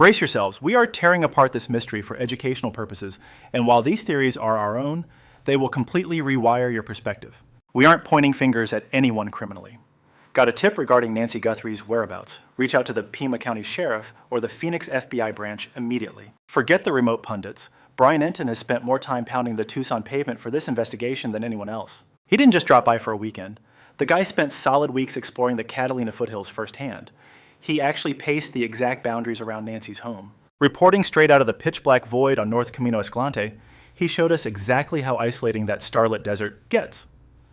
Brace yourselves, we are tearing apart this mystery for educational purposes, and while these theories are our own, they will completely rewire your perspective. We aren't pointing fingers at anyone criminally. Got a tip regarding Nancy Guthrie's whereabouts? Reach out to the Pima County Sheriff or the Phoenix FBI branch immediately. Forget the remote pundits. Brian Entin has spent more time pounding the Tucson pavement for this investigation than anyone else. He didn't just drop by for a weekend. The guy spent solid weeks exploring the Catalina Foothills firsthand. He actually paced the exact boundaries around Nancy's home. Reporting straight out of the pitch-black void on North Camino Escalante, he showed us exactly how isolating that starlit desert gets.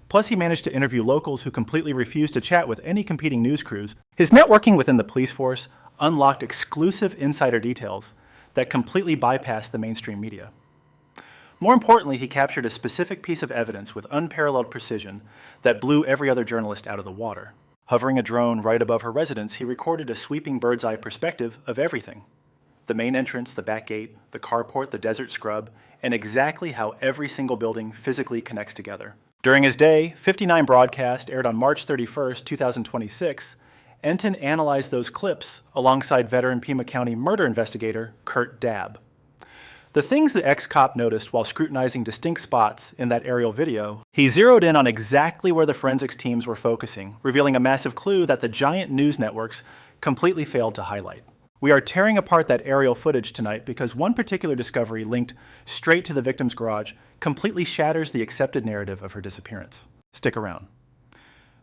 Plus, he managed to interview locals who completely refused to chat with any competing news crews. His networking within the police force unlocked exclusive insider details that completely bypassed the mainstream media. More importantly, he captured a specific piece of evidence with unparalleled precision that blew every other journalist out of the water. Hovering a drone right above her residence, he recorded a sweeping bird's-eye perspective of everything. The main entrance, the back gate, the carport, the desert scrub, and exactly how every single building physically connects together. During his day, 59 broadcast aired on March 31st, 2026, Entin analyzed those clips alongside veteran Pima County murder investigator Kurt Dabb. The things the ex-cop noticed while scrutinizing distinct spots in that aerial video, he zeroed in on exactly where the forensics teams were focusing, revealing a massive clue that the giant news networks completely failed to highlight. We are tearing apart that aerial footage tonight because one particular discovery linked straight to the victim's garage completely shatters the accepted narrative of her disappearance. Stick around.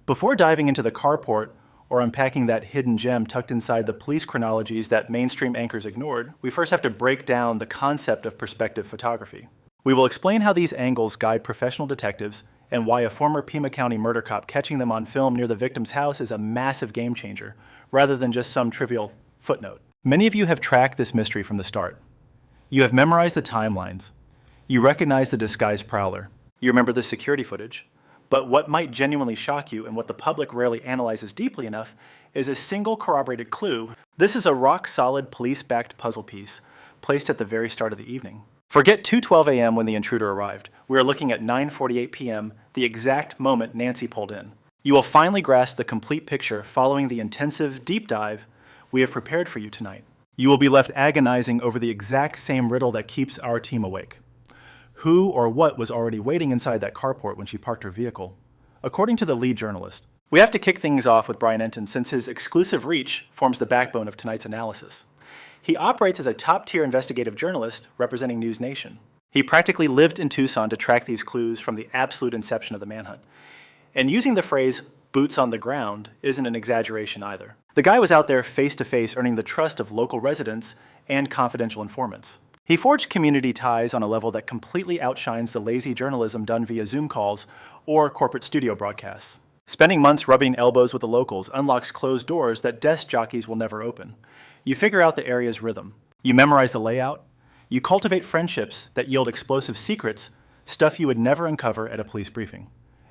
Before diving into the carport or unpacking that hidden gem tucked inside the police chronologies that mainstream anchors ignored, we first have to break down the concept of perspective photography. We will explain how these angles guide professional detectives and why a former Pima County murder cop catching them on film near the victim's house is a massive game changer, rather than just some trivial footnote. Many of you have tracked this mystery from the start. You have memorized the timelines. You recognize the disguised prowler. You remember the security footage. But what might genuinely shock you, and what the public rarely analyzes deeply enough, is a single corroborated clue. This is a rock-solid police-backed puzzle piece placed at the very start of the evening. Forget 2:12 a.m. when the intruder arrived. We are looking at 9:48 p.m., the exact moment Nancy pulled in. You will finally grasp the complete picture following the intensive deep dive we have prepared for you tonight. You will be left agonizing over the exact same riddle that keeps our team awake. Who or what was already waiting inside that carport when she parked her vehicle? According to the lead journalist, we have to kick things off with Brian Entin since his exclusive reach forms the backbone of tonight's analysis. He operates as a top-tier investigative journalist representing News Nation. He practically lived in Tucson to track these clues from the absolute inception of the manhunt. And using the phrase boots on the ground isn't an exaggeration either. The guy was out there face-to-face earning the trust of local residents and confidential informants. He forged community ties on a level that completely outshines the lazy journalism done via Zoom calls or corporate studio broadcasts. Spending months rubbing elbows with the locals unlocks closed doors that desk jockeys will never open. You figure out the area's rhythm. You memorize the layout. You cultivate friendships that yield explosive secrets, stuff you would never uncover at a police briefing.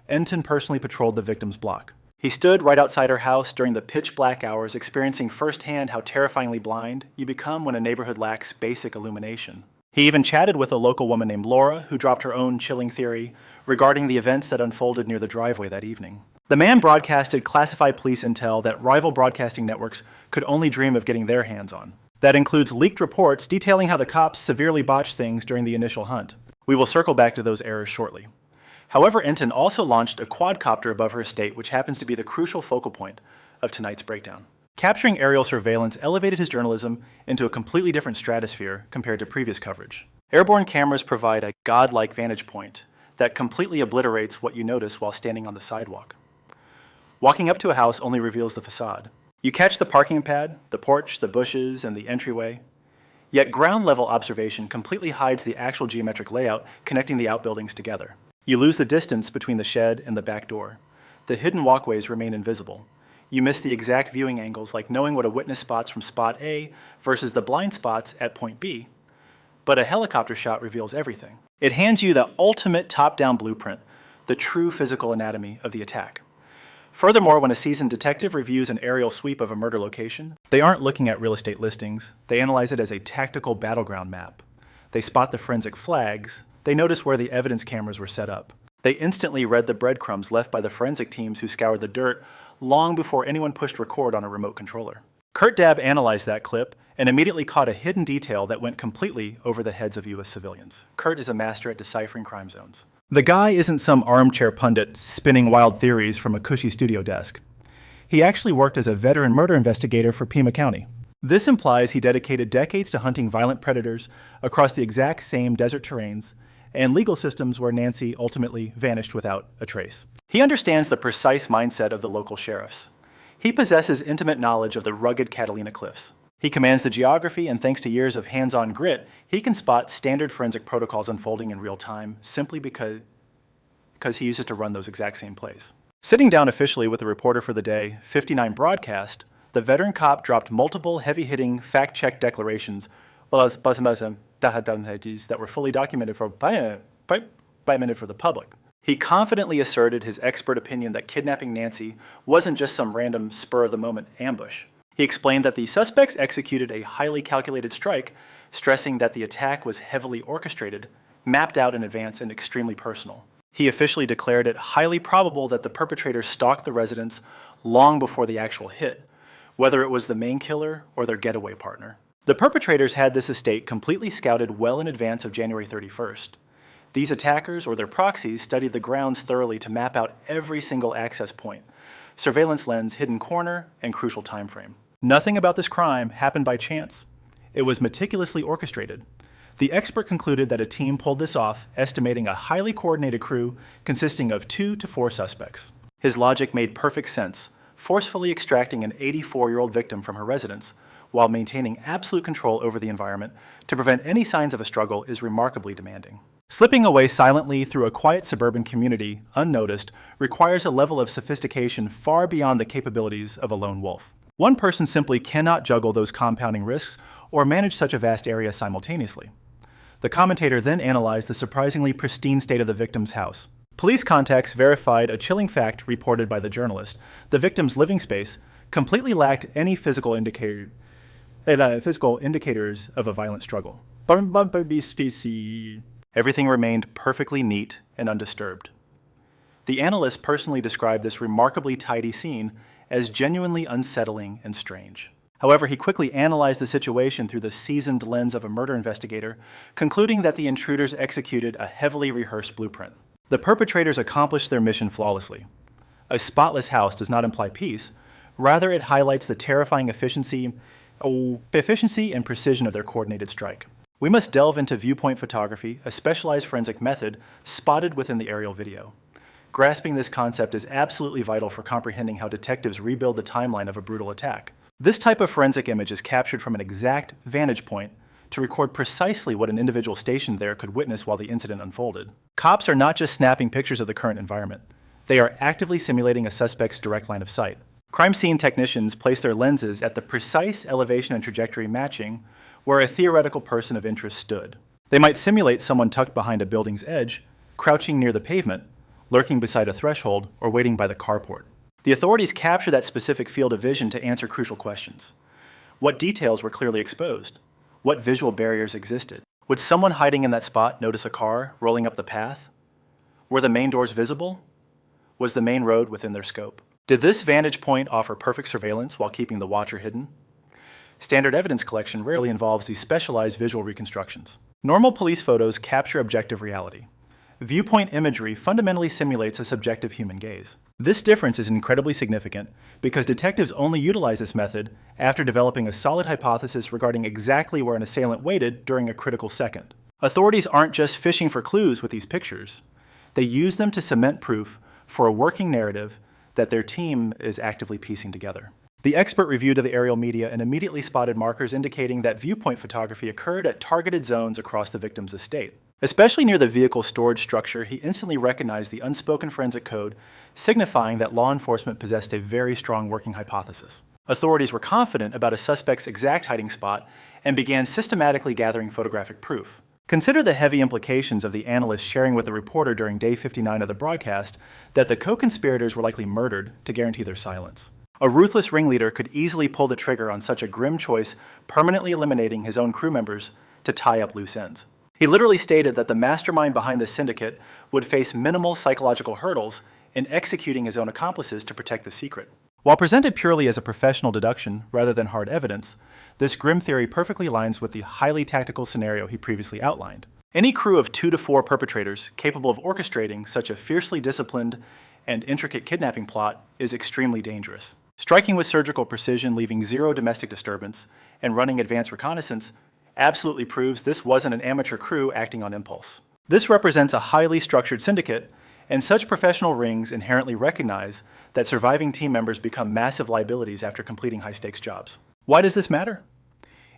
Entin personally patrolled the victim's block. He stood right outside her house during the pitch-black hours, experiencing firsthand how terrifyingly blind you become when a neighborhood lacks basic illumination. He even chatted with a local woman named Laura, who dropped her own chilling theory regarding the events that unfolded near the driveway that evening. The man broadcasted classified police intel that rival broadcasting networks could only dream of getting their hands on. That includes leaked reports detailing how the cops severely botched things during the initial hunt. We will circle back to those errors shortly. However, Entin also launched a quadcopter above her estate, which happens to be the crucial focal point of tonight's breakdown. Capturing aerial surveillance elevated his journalism into a completely different stratosphere compared to previous coverage. Airborne cameras provide a godlike vantage point that completely obliterates what you notice while standing on the sidewalk. Walking up to a house only reveals the facade. You catch the parking pad, the porch, the bushes, and the entryway. Yet ground-level observation completely hides the actual geometric layout connecting the outbuildings together. You lose the distance between the shed and the back door. The hidden walkways remain invisible. You miss the exact viewing angles, like knowing what a witness spots from spot A versus the blind spots at point B. But a helicopter shot reveals everything. It hands you the ultimate top-down blueprint, the true physical anatomy of the attack. Furthermore, when a seasoned detective reviews an aerial sweep of a murder location, they aren't looking at real estate listings. They analyze it as a tactical battleground map. They spot the forensic flags. They notice where the evidence cameras were set up. They instantly read the breadcrumbs left by the forensic teams who scoured the dirt long before anyone pushed record on a remote controller. Kurt Dabb analyzed that clip and immediately caught a hidden detail that went completely over the heads of U.S. civilians. Kurt is a master at deciphering crime zones. The guy isn't some armchair pundit spinning wild theories from a cushy studio desk. He actually worked as a veteran murder investigator for Pima County. This implies he dedicated decades to hunting violent predators across the exact same desert terrains and legal systems where Nancy ultimately vanished without a trace. He understands the precise mindset of the local sheriffs. He possesses intimate knowledge of the rugged Catalina cliffs. He commands the geography, and thanks to years of hands-on grit, he can spot standard forensic protocols unfolding in real time simply because he uses to run those exact same plays. Sitting down officially with the reporter for the day, 59 broadcast, the veteran cop dropped multiple heavy-hitting fact-check declarations that were fully documented by a minute for the public. He confidently asserted his expert opinion that kidnapping Nancy wasn't just some random spur-of-the-moment ambush. He explained that the suspects executed a highly calculated strike, stressing that the attack was heavily orchestrated, mapped out in advance, and extremely personal. He officially declared it highly probable that the perpetrators stalked the residents long before the actual hit, whether it was the main killer or their getaway partner. The perpetrators had this estate completely scouted well in advance of January 31st. These attackers, or their proxies, studied the grounds thoroughly to map out every single access point, surveillance lens, hidden corner, and crucial time frame. Nothing about this crime happened by chance. It was meticulously orchestrated. The expert concluded that a team pulled this off, estimating a highly coordinated crew consisting of 2 to 4 suspects. His logic made perfect sense. Forcefully extracting an 84-year-old victim from her residence while maintaining absolute control over the environment to prevent any signs of a struggle is remarkably demanding. Slipping away silently through a quiet suburban community, unnoticed, requires a level of sophistication far beyond the capabilities of a lone wolf. One person simply cannot juggle those compounding risks or manage such a vast area simultaneously. The commentator then analyzed the surprisingly pristine state of the victim's house. Police contacts verified a chilling fact reported by the journalist. The victim's living space completely lacked any physical indicators of a violent struggle. Everything remained perfectly neat and undisturbed. The analyst personally described this remarkably tidy scene as genuinely unsettling and strange. However, he quickly analyzed the situation through the seasoned lens of a murder investigator, concluding that the intruders executed a heavily rehearsed blueprint. The perpetrators accomplished their mission flawlessly. A spotless house does not imply peace, rather it highlights the terrifying efficiency and precision of their coordinated strike. We must delve into viewpoint photography, a specialized forensic method spotted within the aerial video. Grasping this concept is absolutely vital for comprehending how detectives rebuild the timeline of a brutal attack. This type of forensic image is captured from an exact vantage point to record precisely what an individual stationed there could witness while the incident unfolded. Cops are not just snapping pictures of the current environment. They are actively simulating a suspect's direct line of sight. Crime scene technicians place their lenses at the precise elevation and trajectory matching where a theoretical person of interest stood. They might simulate someone tucked behind a building's edge, crouching near the pavement, lurking beside a threshold, or waiting by the carport. The authorities capture that specific field of vision to answer crucial questions. What details were clearly exposed? What visual barriers existed? Would someone hiding in that spot notice a car rolling up the path? Were the main doors visible? Was the main road within their scope? Did this vantage point offer perfect surveillance while keeping the watcher hidden? Standard evidence collection rarely involves these specialized visual reconstructions. Normal police photos capture objective reality. Viewpoint imagery fundamentally simulates a subjective human gaze. This difference is incredibly significant because detectives only utilize this method after developing a solid hypothesis regarding exactly where an assailant waited during a critical second. Authorities aren't just fishing for clues with these pictures. They use them to cement proof for a working narrative that their team is actively piecing together. The expert reviewed the aerial media and immediately spotted markers indicating that viewpoint photography occurred at targeted zones across the victim's estate. Especially near the vehicle storage structure, he instantly recognized the unspoken forensic code, signifying that law enforcement possessed a very strong working hypothesis. Authorities were confident about a suspect's exact hiding spot and began systematically gathering photographic proof. Consider the heavy implications of the analyst sharing with the reporter during day 59 of the broadcast that the co-conspirators were likely murdered to guarantee their silence. A ruthless ringleader could easily pull the trigger on such a grim choice, permanently eliminating his own crew members to tie up loose ends. He literally stated that the mastermind behind this syndicate would face minimal psychological hurdles in executing his own accomplices to protect the secret. While presented purely as a professional deduction rather than hard evidence, this grim theory perfectly aligns with the highly tactical scenario he previously outlined. Any crew of 2 to 4 perpetrators capable of orchestrating such a fiercely disciplined and intricate kidnapping plot is extremely dangerous. Striking with surgical precision, leaving zero domestic disturbance, and running advanced reconnaissance absolutely proves this wasn't an amateur crew acting on impulse. This represents a highly structured syndicate, and such professional rings inherently recognize that surviving team members become massive liabilities after completing high-stakes jobs. Why does this matter?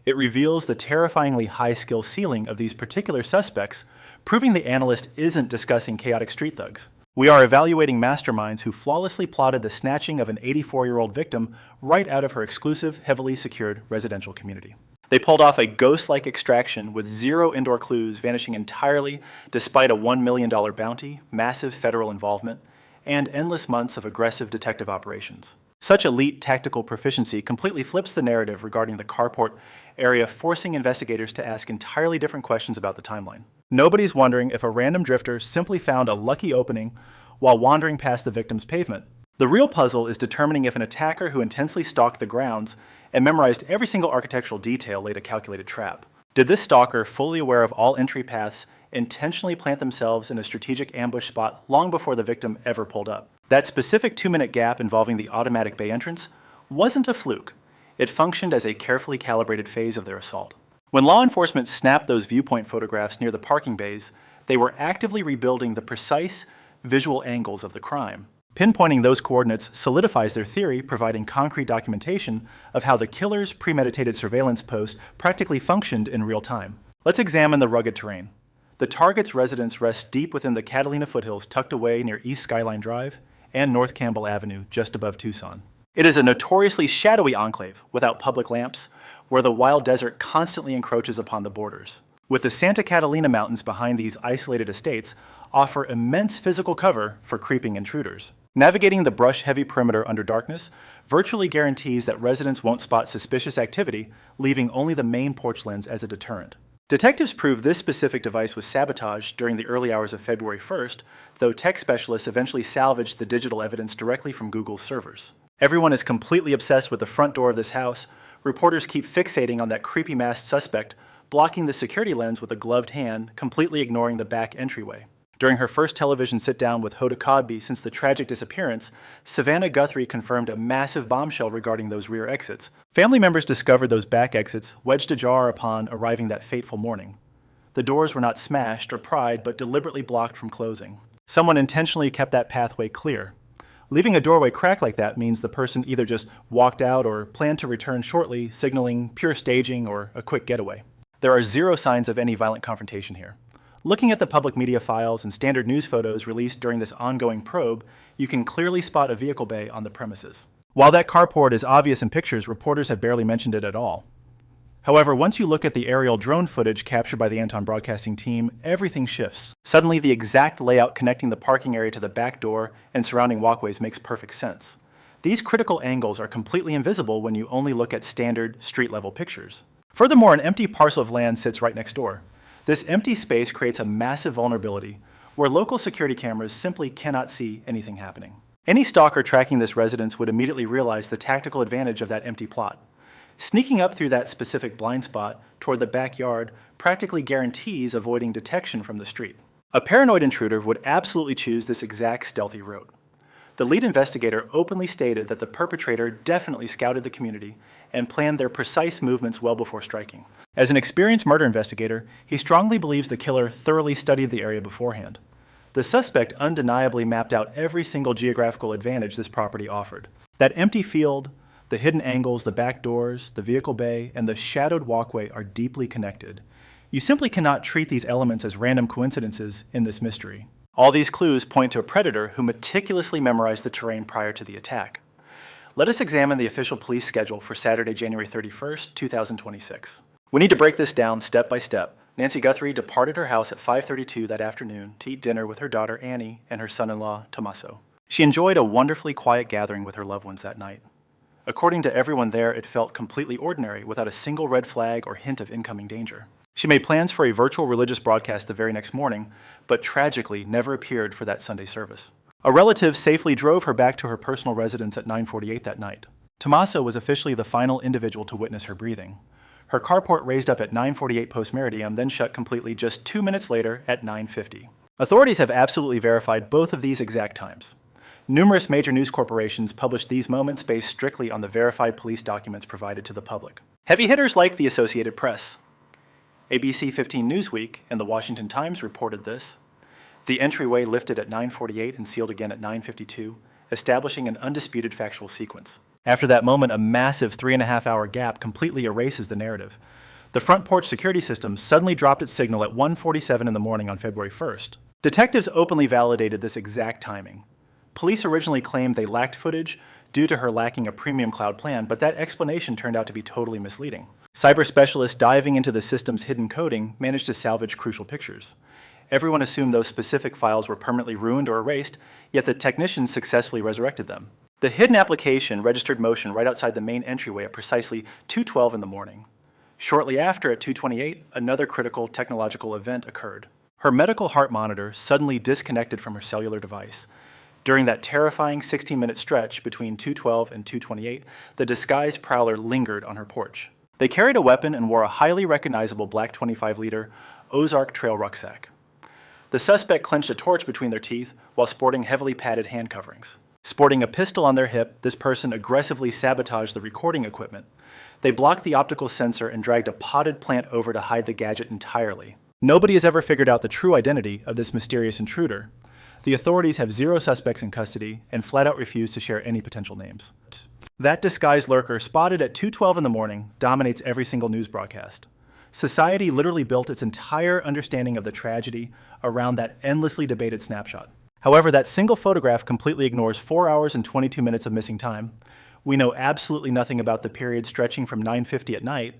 It reveals the terrifyingly high skill ceiling of these particular suspects, proving the analyst isn't discussing chaotic street thugs. We are evaluating masterminds who flawlessly plotted the snatching of an 84-year-old victim right out of her exclusive, heavily secured residential community. They pulled off a ghost-like extraction with zero indoor clues, vanishing entirely despite a $1 million bounty, massive federal involvement, and endless months of aggressive detective operations. Such elite tactical proficiency completely flips the narrative regarding the carport area, forcing investigators to ask entirely different questions about the timeline. Nobody's wondering if a random drifter simply found a lucky opening while wandering past the victim's pavement. The real puzzle is determining if an attacker who intensely stalked the grounds and memorized every single architectural detail laid a calculated trap. Did this stalker, fully aware of all entry paths, intentionally plant themselves in a strategic ambush spot long before the victim ever pulled up? That specific 2-minute gap involving the automatic bay entrance wasn't a fluke. It functioned as a carefully calibrated phase of their assault. When law enforcement snapped those viewpoint photographs near the parking bays, they were actively rebuilding the precise visual angles of the crime. Pinpointing those coordinates solidifies their theory, providing concrete documentation of how the killer's premeditated surveillance post practically functioned in real time. Let's examine the rugged terrain. The target's residence rests deep within the Catalina Foothills, tucked away near East Skyline Drive and North Campbell Avenue, just above Tucson. It is a notoriously shadowy enclave without public lamps, where the wild desert constantly encroaches upon the borders. With the Santa Catalina Mountains behind these isolated estates, offer immense physical cover for creeping intruders. Navigating the brush-heavy perimeter under darkness virtually guarantees that residents won't spot suspicious activity, leaving only the main porch lens as a deterrent. Detectives proved this specific device was sabotaged during the early hours of February 1st, though tech specialists eventually salvaged the digital evidence directly from Google's servers. Everyone is completely obsessed with the front door of this house. Reporters keep fixating on that creepy masked suspect, blocking the security lens with a gloved hand, completely ignoring the back entryway. During her first television sit-down with Hoda Kotb since the tragic disappearance, Savannah Guthrie confirmed a massive bombshell regarding those rear exits. Family members discovered those back exits wedged ajar upon arriving that fateful morning. The doors were not smashed or pried, but deliberately blocked from closing. Someone intentionally kept that pathway clear. Leaving a doorway cracked like that means the person either just walked out or planned to return shortly, signaling pure staging or a quick getaway. There are zero signs of any violent confrontation here. Looking at the public media files and standard news photos released during this ongoing probe, you can clearly spot a vehicle bay on the premises. While that carport is obvious in pictures, reporters have barely mentioned it at all. However, once you look at the aerial drone footage captured by the Entin broadcasting team, everything shifts. Suddenly, the exact layout connecting the parking area to the back door and surrounding walkways makes perfect sense. These critical angles are completely invisible when you only look at standard street-level pictures. Furthermore, an empty parcel of land sits right next door. This empty space creates a massive vulnerability where local security cameras simply cannot see anything happening. Any stalker tracking this residence would immediately realize the tactical advantage of that empty plot. Sneaking up through that specific blind spot toward the backyard practically guarantees avoiding detection from the street. A paranoid intruder would absolutely choose this exact stealthy route. The lead investigator openly stated that the perpetrator definitely scouted the community and planned their precise movements well before striking. As an experienced murder investigator, he strongly believes the killer thoroughly studied the area beforehand. The suspect undeniably mapped out every single geographical advantage this property offered. That empty field, the hidden angles, the back doors, the vehicle bay, and the shadowed walkway are deeply connected. You simply cannot treat these elements as random coincidences in this mystery. All these clues point to a predator who meticulously memorized the terrain prior to the attack. Let us examine the official police schedule for Saturday, January 31st, 2026. We need to break this down step by step. Nancy Guthrie departed her house at 5:32 that afternoon to eat dinner with her daughter Annie and her son-in-law Tommaso. She enjoyed a wonderfully quiet gathering with her loved ones that night. According to everyone there, it felt completely ordinary without a single red flag or hint of incoming danger. She made plans for a virtual religious broadcast the very next morning, but tragically never appeared for that Sunday service. A relative safely drove her back to her personal residence at 9:48 that night. Tommaso was officially the final individual to witness her breathing. Her carport raised up at 9:48 post-meridiem, then shut completely just 2 minutes later at 9:50. Authorities have absolutely verified both of these exact times. Numerous major news corporations published these moments based strictly on the verified police documents provided to the public. Heavy hitters like the Associated Press. ABC 15 Newsweek and the Washington Times reported this. The entryway lifted at 9:48 and sealed again at 9:52, establishing an undisputed factual sequence. After that moment, a massive 3.5-hour gap completely erases the narrative. The front porch security system suddenly dropped its signal at 1:47 in the morning on February 1st. Detectives openly validated this exact timing. Police originally claimed they lacked footage due to her lacking a premium cloud plan, but that explanation turned out to be totally misleading. Cyber specialists diving into the system's hidden coding managed to salvage crucial pictures. Everyone assumed those specific files were permanently ruined or erased, yet the technicians successfully resurrected them. The hidden application registered motion right outside the main entryway at precisely 2:12 in the morning. Shortly after, at 2:28, another critical technological event occurred. Her medical heart monitor suddenly disconnected from her cellular device. During that terrifying 16-minute stretch between 2:12 and 2:28, the disguised prowler lingered on her porch. They carried a weapon and wore a highly recognizable black 25-liter Ozark Trail rucksack. The suspect clenched a torch between their teeth while sporting heavily padded hand coverings. Sporting a pistol on their hip, this person aggressively sabotaged the recording equipment. They blocked the optical sensor and dragged a potted plant over to hide the gadget entirely. Nobody has ever figured out the true identity of this mysterious intruder. The authorities have 0 suspects in custody and flat out refuse to share any potential names. That disguised lurker, spotted at 2:12 in the morning, dominates every single news broadcast. Society literally built its entire understanding of the tragedy around that endlessly debated snapshot. However, that single photograph completely ignores 4 hours and 22 minutes of missing time. We know absolutely nothing about the period stretching from 9:50 at night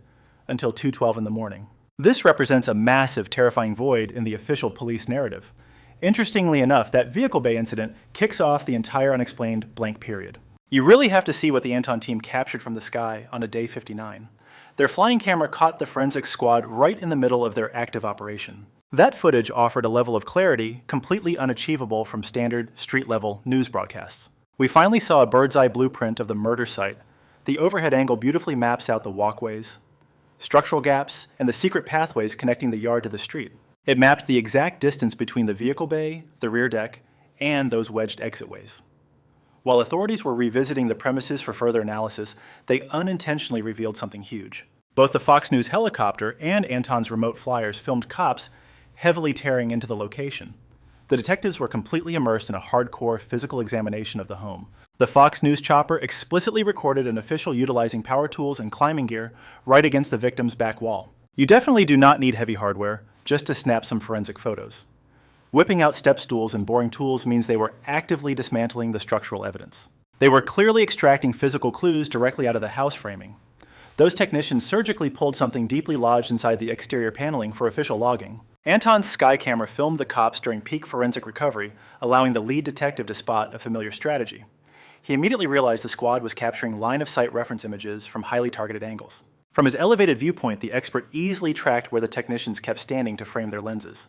until 2:12 in the morning. This represents a massive, terrifying void in the official police narrative. Interestingly enough, that vehicle bay incident kicks off the entire unexplained blank period. You really have to see what the Entin team captured from the sky on a day 59. Their flying camera caught the forensic squad right in the middle of their active operation. That footage offered a level of clarity completely unachievable from standard street-level news broadcasts. We finally saw a bird's-eye blueprint of the murder site. The overhead angle beautifully maps out the walkways, structural gaps, and the secret pathways connecting the yard to the street. It mapped the exact distance between the vehicle bay, the rear deck, and those wedged exitways. While authorities were revisiting the premises for further analysis, they unintentionally revealed something huge. Both the Fox News helicopter and Entin's remote flyers filmed cops heavily tearing into the location. The detectives were completely immersed in a hardcore physical examination of the home. The Fox News chopper explicitly recorded an official utilizing power tools and climbing gear right against the victim's back wall. You definitely do not need heavy hardware just to snap some forensic photos. Whipping out step stools and boring tools means they were actively dismantling the structural evidence. They were clearly extracting physical clues directly out of the house framing. Those technicians surgically pulled something deeply lodged inside the exterior paneling for official logging. Entin's sky camera filmed the cops during peak forensic recovery, allowing the lead detective to spot a familiar strategy. He immediately realized the squad was capturing line-of-sight reference images from highly targeted angles. From his elevated viewpoint, the expert easily tracked where the technicians kept standing to frame their lenses.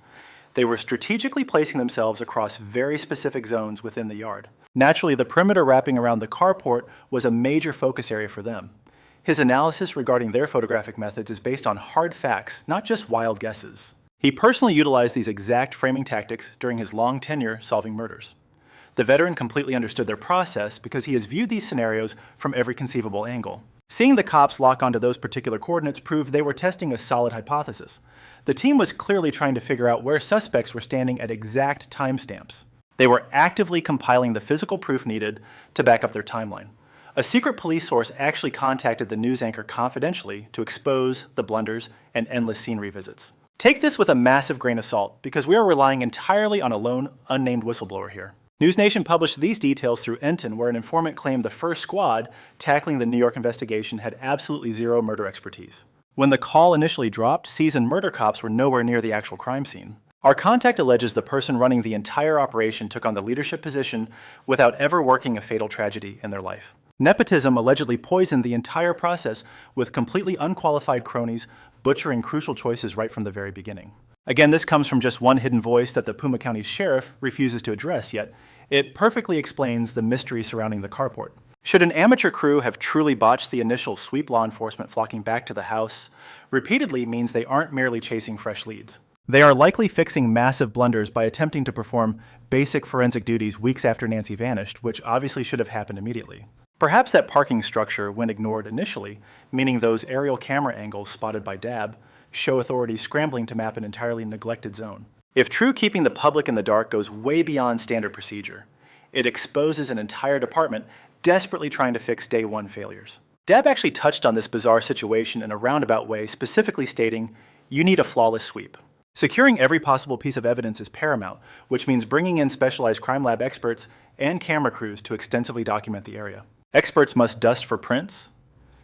They were strategically placing themselves across very specific zones within the yard. Naturally, the perimeter wrapping around the carport was a major focus area for them. His analysis regarding their photographic methods is based on hard facts, not just wild guesses. He personally utilized these exact framing tactics during his long tenure solving murders. The veteran completely understood their process because he has viewed these scenarios from every conceivable angle. Seeing the cops lock onto those particular coordinates proved they were testing a solid hypothesis. The team was clearly trying to figure out where suspects were standing at exact timestamps. They were actively compiling the physical proof needed to back up their timeline. A secret police source actually contacted the news anchor confidentially to expose the blunders and endless scene revisits. Take this with a massive grain of salt, because we are relying entirely on a lone, unnamed whistleblower here. NewsNation published these details through Entin, where an informant claimed the first squad tackling the New York investigation had absolutely zero murder expertise. When the call initially dropped, seasoned murder cops were nowhere near the actual crime scene. Our contact alleges the person running the entire operation took on the leadership position without ever working a fatal tragedy in their life. Nepotism allegedly poisoned the entire process, with completely unqualified cronies butchering crucial choices right from the very beginning. Again, this comes from just one hidden voice that the Pima County sheriff refuses to address, yet It perfectly explains the mystery surrounding the carport. Should an amateur crew have truly botched the initial sweep, law enforcement flocking back to the house repeatedly means they aren't merely chasing fresh leads. They are likely fixing massive blunders by attempting to perform basic forensic duties weeks after Nancy vanished, which obviously should have happened immediately. Perhaps that parking structure, when ignored initially, meaning those aerial camera angles spotted by DAB, show authorities scrambling to map an entirely neglected zone. If true, keeping the public in the dark goes way beyond standard procedure. It exposes an entire department desperately trying to fix day one failures. DAB actually touched on this bizarre situation in a roundabout way, specifically stating, "You need a flawless sweep." Securing every possible piece of evidence is paramount, which means bringing in specialized crime lab experts and camera crews to extensively document the area. Experts must dust for prints,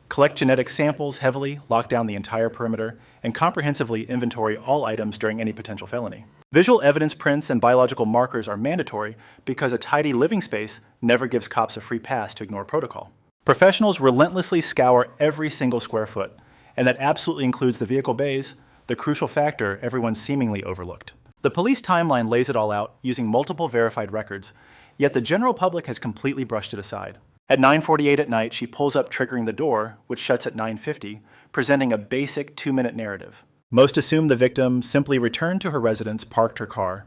collect genetic samples heavily, lock down the entire perimeter, and comprehensively inventory all items during any potential felony. Visual evidence prints and biological markers are mandatory because a tidy living space never gives cops a free pass to ignore protocol. Professionals relentlessly scour every single square foot, and that absolutely includes the vehicle bays, the crucial factor everyone seemingly overlooked. The police timeline lays it all out using multiple verified records, yet the general public has completely brushed it aside. At 9:48 at night, she pulls up, triggering the door, which shuts at 9:50, presenting a basic 2-minute narrative. Most assume the victim simply returned to her residence, parked her car,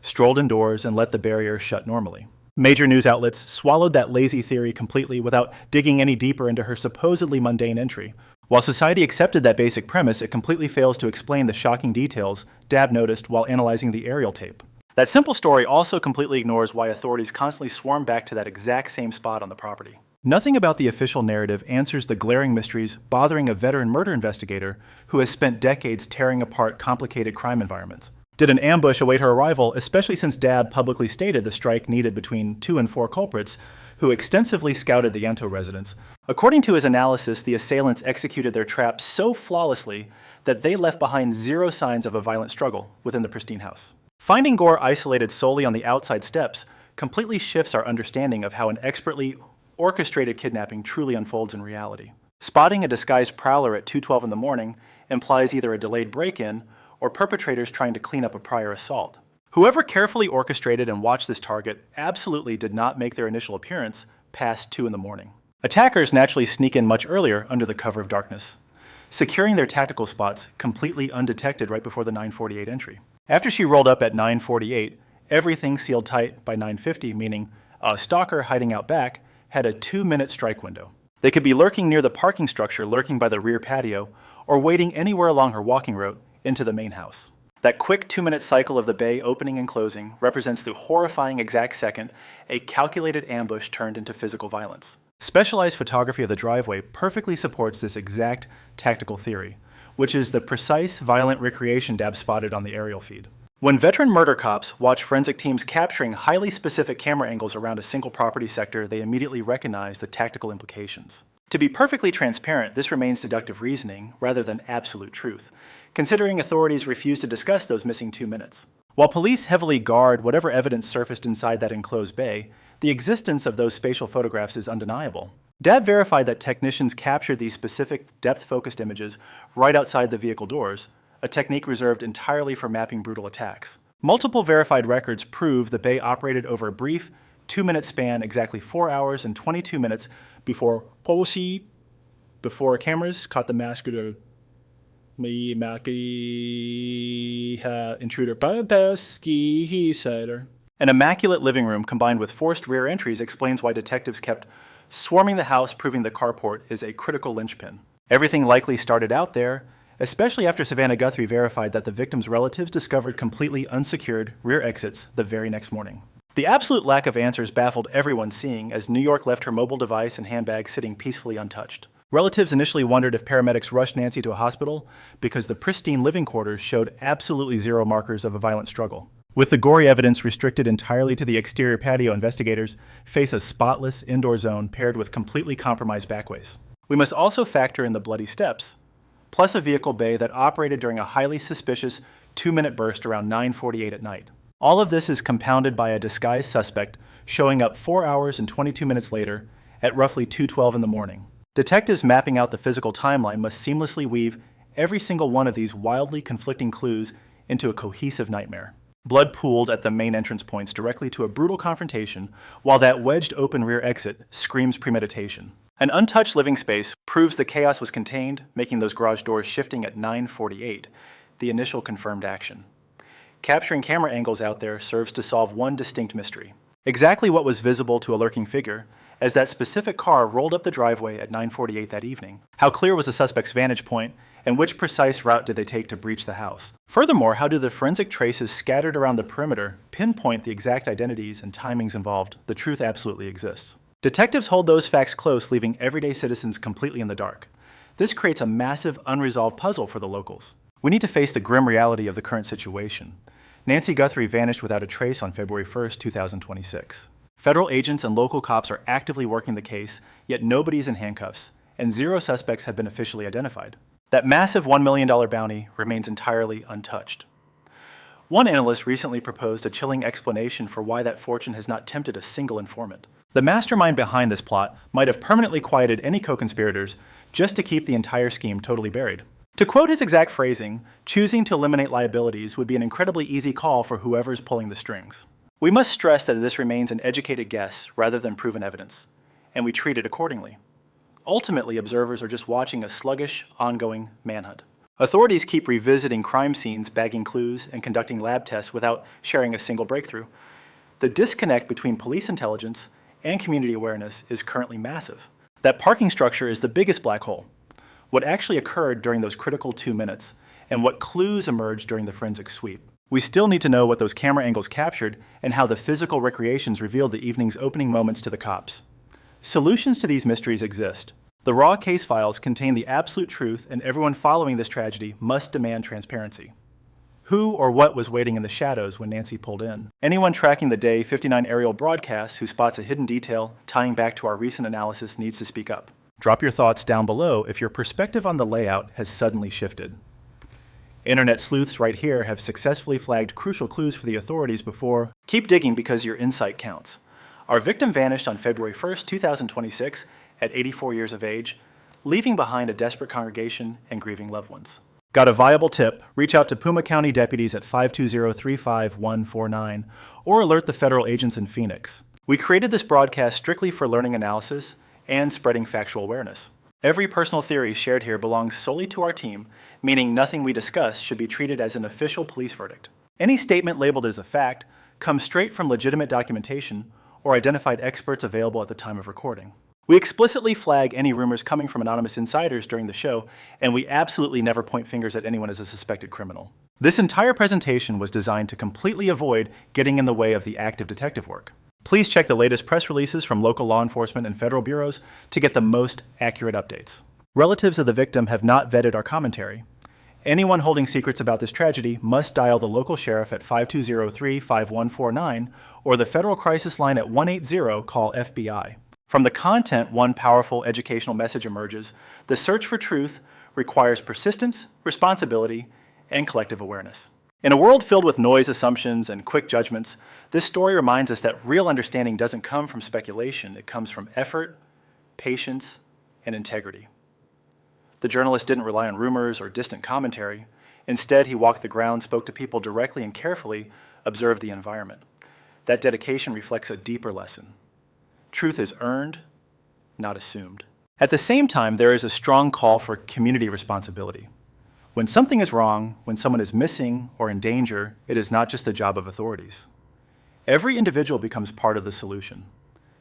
strolled indoors, and let the barrier shut normally. Major news outlets swallowed that lazy theory completely without digging any deeper into her supposedly mundane entry. While society accepted that basic premise, it completely fails to explain the shocking details DAB noticed while analyzing the aerial tape. That simple story also completely ignores why authorities constantly swarm back to that exact same spot on the property. Nothing about the official narrative answers the glaring mysteries bothering a veteran murder investigator who has spent decades tearing apart complicated crime environments. Did an ambush await her arrival, especially since DAB publicly stated the strike needed between 2 and 4 culprits who extensively scouted the Yanto residence? According to his analysis, the assailants executed their trap so flawlessly that they left behind zero signs of a violent struggle within the pristine house. Finding Gore isolated solely on the outside steps completely shifts our understanding of how an expertly orchestrated kidnapping truly unfolds in reality. Spotting a disguised prowler at 2:12 in the morning implies either a delayed break-in or perpetrators trying to clean up a prior assault. Whoever carefully orchestrated and watched this target absolutely did not make their initial appearance past 2 in the morning. Attackers naturally sneak in much earlier under the cover of darkness, securing their tactical spots completely undetected right before the 9:48 entry. After she rolled up at 9:48, everything sealed tight by 9:50, meaning a stalker hiding out back had a 2-minute strike window. They could be lurking near the parking structure, lurking by the rear patio, or waiting anywhere along her walking route into the main house. That quick 2-minute cycle of the bay opening and closing represents the horrifying exact second a calculated ambush turned into physical violence. Specialized photography of the driveway perfectly supports this exact tactical theory, which is the precise violent recreation DAB spotted on the aerial feed. When veteran murder cops watch forensic teams capturing highly specific camera angles around a single property sector, they immediately recognize the tactical implications. To be perfectly transparent, this remains deductive reasoning rather than absolute truth, considering authorities refuse to discuss those missing 2 minutes. While police heavily guard whatever evidence surfaced inside that enclosed bay, the existence of those spatial photographs is undeniable. DAB verified that technicians captured these specific depth-focused images right outside the vehicle doors, a technique reserved entirely for mapping brutal attacks. Multiple verified records prove the bay operated over a brief 2-minute span, exactly 4 hours and 22 minutes before cameras caught the masculine intruder. An immaculate living room combined with forced rear entries explains why detectives kept swarming the house, proving the carport is a critical linchpin. Everything likely started out there, especially after Savannah Guthrie verified that the victim's relatives discovered completely unsecured rear exits the very next morning. The absolute lack of answers baffled everyone seeing as New York left her mobile device and handbag sitting peacefully untouched. Relatives initially wondered if paramedics rushed Nancy to a hospital because the pristine living quarters showed absolutely zero markers of a violent struggle. With the gory evidence restricted entirely to the exterior patio, investigators face a spotless indoor zone paired with completely compromised backways. We must also factor in the bloody steps, plus a vehicle bay that operated during a highly suspicious 2-minute burst around 9:48 at night. All of this is compounded by a disguised suspect showing up 4 hours and 22 minutes later at roughly 2:12 in the morning. Detectives mapping out the physical timeline must seamlessly weave every single one of these wildly conflicting clues into a cohesive nightmare. Blood pooled at the main entrance points directly to a brutal confrontation, while that wedged open rear exit screams premeditation. An untouched living space proves the chaos was contained, making those garage doors shifting at 9:48, the initial confirmed action. Capturing camera angles out there serves to solve one distinct mystery. Exactly what was visible to a lurking figure as that specific car rolled up the driveway at 9:48 that evening? How clear was the suspect's vantage point, and which precise route did they take to breach the house? Furthermore, how do the forensic traces scattered around the perimeter pinpoint the exact identities and timings involved? The truth absolutely exists. Detectives hold those facts close, leaving everyday citizens completely in the dark. This creates a massive unresolved puzzle for the locals. We need to face the grim reality of the current situation. Nancy Guthrie vanished without a trace on February 1st, 2026. Federal agents and local cops are actively working the case, yet nobody is in handcuffs, and 0 suspects have been officially identified. That massive $1 million bounty remains entirely untouched. One analyst recently proposed a chilling explanation for why that fortune has not tempted a single informant. The mastermind behind this plot might have permanently quieted any co-conspirators just to keep the entire scheme totally buried. To quote his exact phrasing, choosing to eliminate liabilities would be an incredibly easy call for whoever's pulling the strings. We must stress that this remains an educated guess rather than proven evidence, and we treat it accordingly. Ultimately, observers are just watching a sluggish, ongoing manhunt. Authorities keep revisiting crime scenes, bagging clues, and conducting lab tests without sharing a single breakthrough. The disconnect between police intelligence and community awareness is currently massive. That parking structure is the biggest black hole. What actually occurred during those critical 2 minutes, and what clues emerged during the forensic sweep. We still need to know what those camera angles captured and how the physical recreations revealed the evening's opening moments to the cops. Solutions to these mysteries exist. The raw case files contain the absolute truth, and everyone following this tragedy must demand transparency. Who or what was waiting in the shadows when Nancy pulled in? Anyone tracking the Day 59 aerial broadcast who spots a hidden detail tying back to our recent analysis needs to speak up. Drop your thoughts down below if your perspective on the layout has suddenly shifted. Internet sleuths right here have successfully flagged crucial clues for the authorities before. Keep digging because your insight counts. Our victim vanished on February 1st, 2026 at 84 years of age, leaving behind a desperate congregation and grieving loved ones. Got a viable tip? Reach out to Pima County deputies at 520-35149 or alert the federal agents in Phoenix. We created this broadcast strictly for learning analysis and spreading factual awareness. Every personal theory shared here belongs solely to our team, meaning nothing we discuss should be treated as an official police verdict. Any statement labeled as a fact comes straight from legitimate documentation or identified experts available at the time of recording. We explicitly flag any rumors coming from anonymous insiders during the show, and we absolutely never point fingers at anyone as a suspected criminal. This entire presentation was designed to completely avoid getting in the way of the active detective work. Please check the latest press releases from local law enforcement and federal bureaus to get the most accurate updates. Relatives of the victim have not vetted our commentary. Anyone holding secrets about this tragedy must dial the local sheriff at 520-35149 or the federal crisis line at 180-call FBI. From the content, one powerful educational message emerges: the search for truth requires persistence, responsibility, and collective awareness. In a world filled with noise, assumptions, and quick judgments, this story reminds us that real understanding doesn't come from speculation. It comes from effort, patience, and integrity. The journalist didn't rely on rumors or distant commentary. Instead, he walked the ground, spoke to people directly, and carefully observed the environment. That dedication reflects a deeper lesson. Truth is earned, not assumed. At the same time, there is a strong call for community responsibility. When something is wrong, when someone is missing or in danger, it is not just the job of authorities. Every individual becomes part of the solution.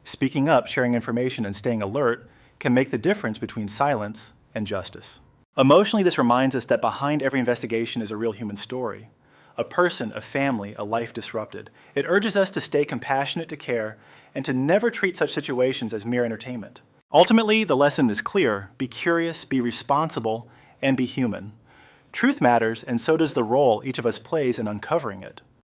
Speaking up, sharing information, and staying alert can make the difference between silence and justice. Emotionally, this reminds us that behind every investigation is a real human story. A person, a family, a life disrupted. It urges us to stay compassionate, to care, and to never treat such situations as mere entertainment. Ultimately, the lesson is clear: be curious, be responsible, and be human. Truth matters, and so does the role each of us plays in uncovering it.